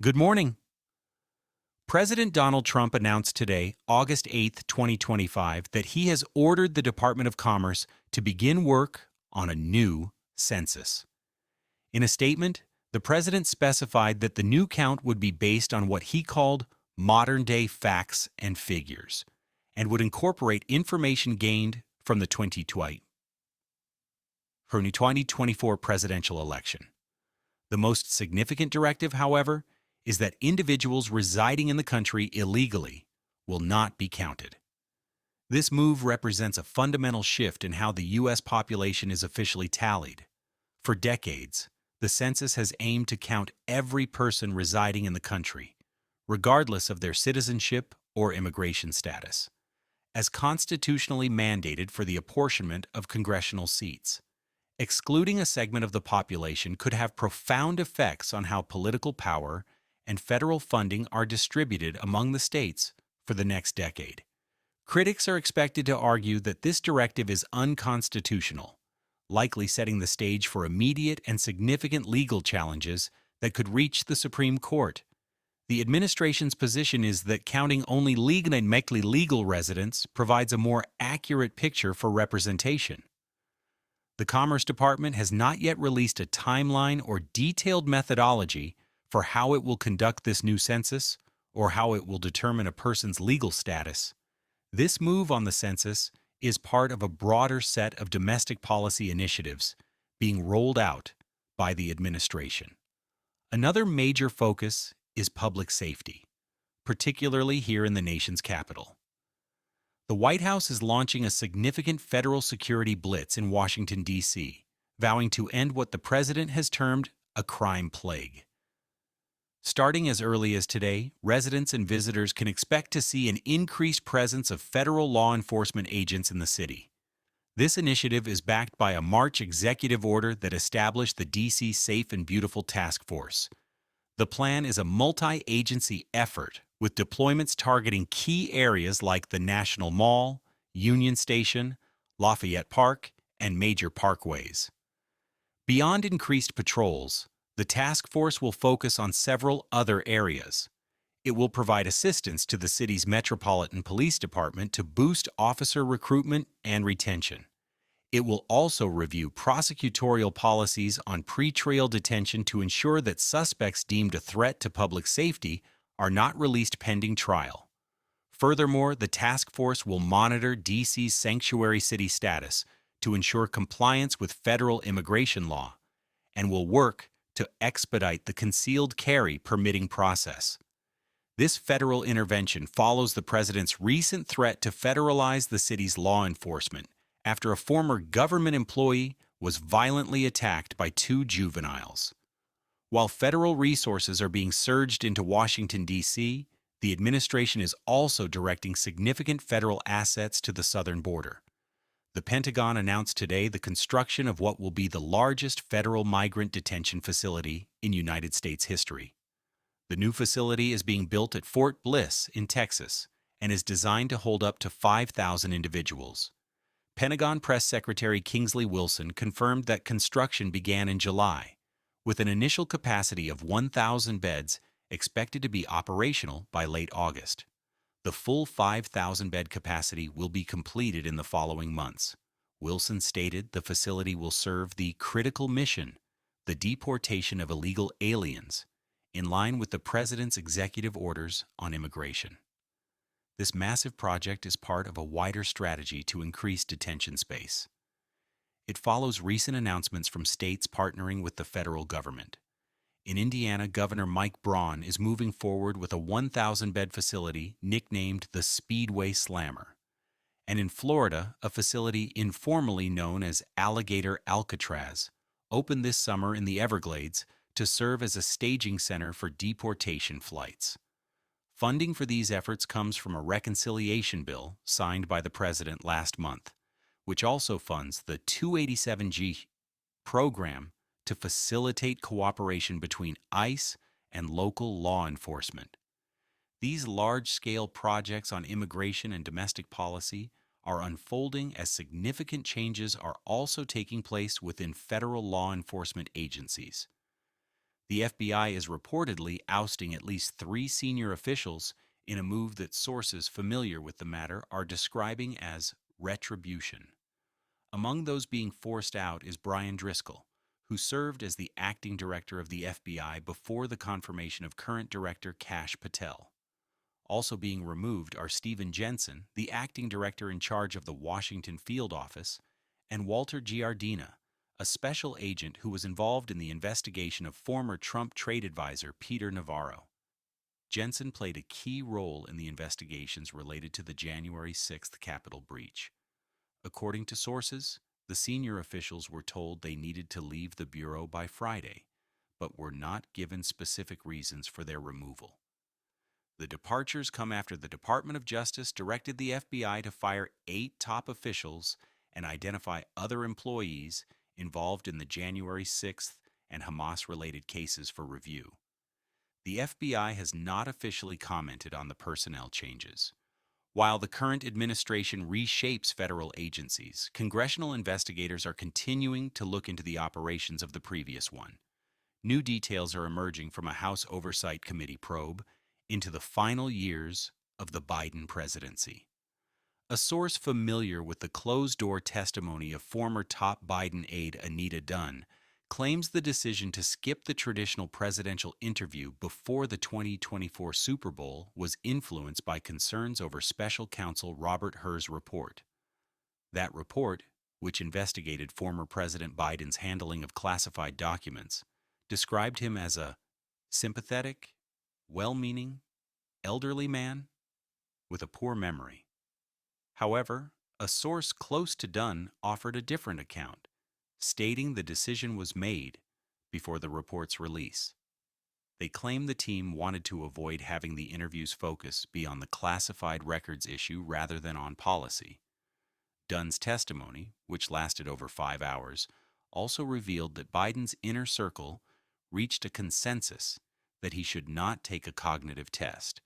Good morning. President Donald Trump announced today, August 8th, 2025, that he has ordered the Department of Commerce to begin work on a new census. In a statement, the president specified that the new count would be based on what he called modern-day facts and figures, and would incorporate information gained from the 2024 presidential election. The most significant directive, however, is that individuals residing in the country illegally will not be counted. This move represents a fundamental shift in how the U.S. population is officially tallied. For decades, the census has aimed to count every person residing in the country, regardless of their citizenship or immigration status, as constitutionally mandated for the apportionment of congressional seats. Excluding a segment of the population could have profound effects on how political power and federal funding are distributed among the states for the next decade. Critics are expected to argue that this directive is unconstitutional, likely setting the stage for immediate and significant legal challenges that could reach the Supreme Court. The administration's position is that counting only legal residents provides a more accurate picture for representation. The Commerce Department has not yet released a timeline or detailed methodology for how it will conduct this new census or how it will determine a person's legal status. This move on the census is part of a broader set of domestic policy initiatives being rolled out by the administration. Another major focus is public safety, particularly here in the nation's capital. The White House is launching a significant federal security blitz in Washington, D.C., vowing to end what the president has termed a crime plague. Starting as early as today, residents and visitors can expect to see an increased presence of federal law enforcement agents in the city. This initiative is backed by a March executive order that established the D.C. Safe and Beautiful Task Force. The plan is a multi-agency effort with deployments targeting key areas like the National Mall, Union Station, Lafayette Park, and major parkways. Beyond increased patrols, the task force will focus on several other areas. It will provide assistance to the city's Metropolitan Police Department to boost officer recruitment and retention. It will also review prosecutorial policies on pretrial detention to ensure that suspects deemed a threat to public safety are not released pending trial. Furthermore, the task force will monitor D.C.'s sanctuary city status to ensure compliance with federal immigration law, and will work to expedite the concealed carry permitting process. This federal intervention follows the president's recent threat to federalize the city's law enforcement after a former government employee was violently attacked by two juveniles. While federal resources are being surged into Washington, D.C., the administration is also directing significant federal assets to the southern border. The Pentagon announced today the construction of what will be the largest federal migrant detention facility in United States history. The new facility is being built at Fort Bliss in Texas and is designed to hold up to 5,000 individuals. Pentagon Press Secretary Kingsley Wilson confirmed that construction began in July, with an initial capacity of 1,000 beds expected to be operational by late August. The full 5,000-bed capacity will be completed in the following months. Wilson stated the facility will serve the critical mission, the deportation of illegal aliens, in line with the president's executive orders on immigration. This massive project is part of a wider strategy to increase detention space. It follows recent announcements from states partnering with the federal government. In Indiana, Governor Mike Braun is moving forward with a 1,000-bed facility nicknamed the Speedway Slammer. And in Florida, a facility informally known as Alligator Alcatraz opened this summer in the Everglades to serve as a staging center for deportation flights. Funding for these efforts comes from a reconciliation bill signed by the president last month, which also funds the 287G program to facilitate cooperation between ICE and local law enforcement. These large-scale projects on immigration and domestic policy are unfolding as significant changes are also taking place within federal law enforcement agencies. The FBI is reportedly ousting at least 3 senior officials in a move that sources familiar with the matter are describing as retribution. Among those being forced out is Brian Driscoll, who served as the acting director of the FBI before the confirmation of current director Kash Patel. Also being removed are Stephen Jensen, the acting director in charge of the Washington field office, and Walter Giardina, a special agent who was involved in the investigation of former Trump trade advisor Peter Navarro. Jensen played a key role in the investigations related to the January 6th Capitol breach. According to sources, the senior officials were told they needed to leave the Bureau by Friday, but were not given specific reasons for their removal. The departures come after the Department of Justice directed the FBI to fire 8 top officials and identify other employees involved in the January 6th and Hamas-related cases for review. The FBI has not officially commented on the personnel changes. While the current administration reshapes federal agencies, congressional investigators are continuing to look into the operations of the previous one. New details are emerging from a House Oversight Committee probe into the final years of the Biden presidency. A source familiar with the closed-door testimony of former top Biden aide Anita Dunn claims the decision to skip the traditional presidential interview before the 2024 Super Bowl was influenced by concerns over special counsel Robert Hur's report. That report, which investigated former President Biden's handling of classified documents, described him as a sympathetic, well-meaning, elderly man with a poor memory. However, a source close to Dunn offered a different account, stating the decision was made before the report's release. They claim the team wanted to avoid having the interview's focus be on the classified records issue rather than on policy. Dunn's testimony, which lasted over 5 hours, also revealed that Biden's inner circle reached a consensus that he should not take a cognitive test,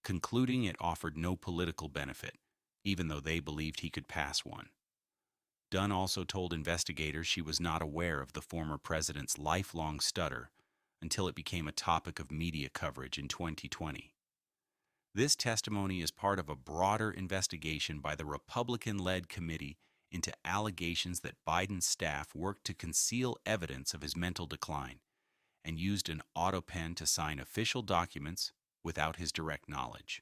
concluding it offered no political benefit, even though they believed he could pass one. Dunn also told investigators she was not aware of the former president's lifelong stutter until it became a topic of media coverage in 2020. This testimony is part of a broader investigation by the Republican-led committee into allegations that Biden's staff worked to conceal evidence of his mental decline and used an auto pen to sign official documents without his direct knowledge.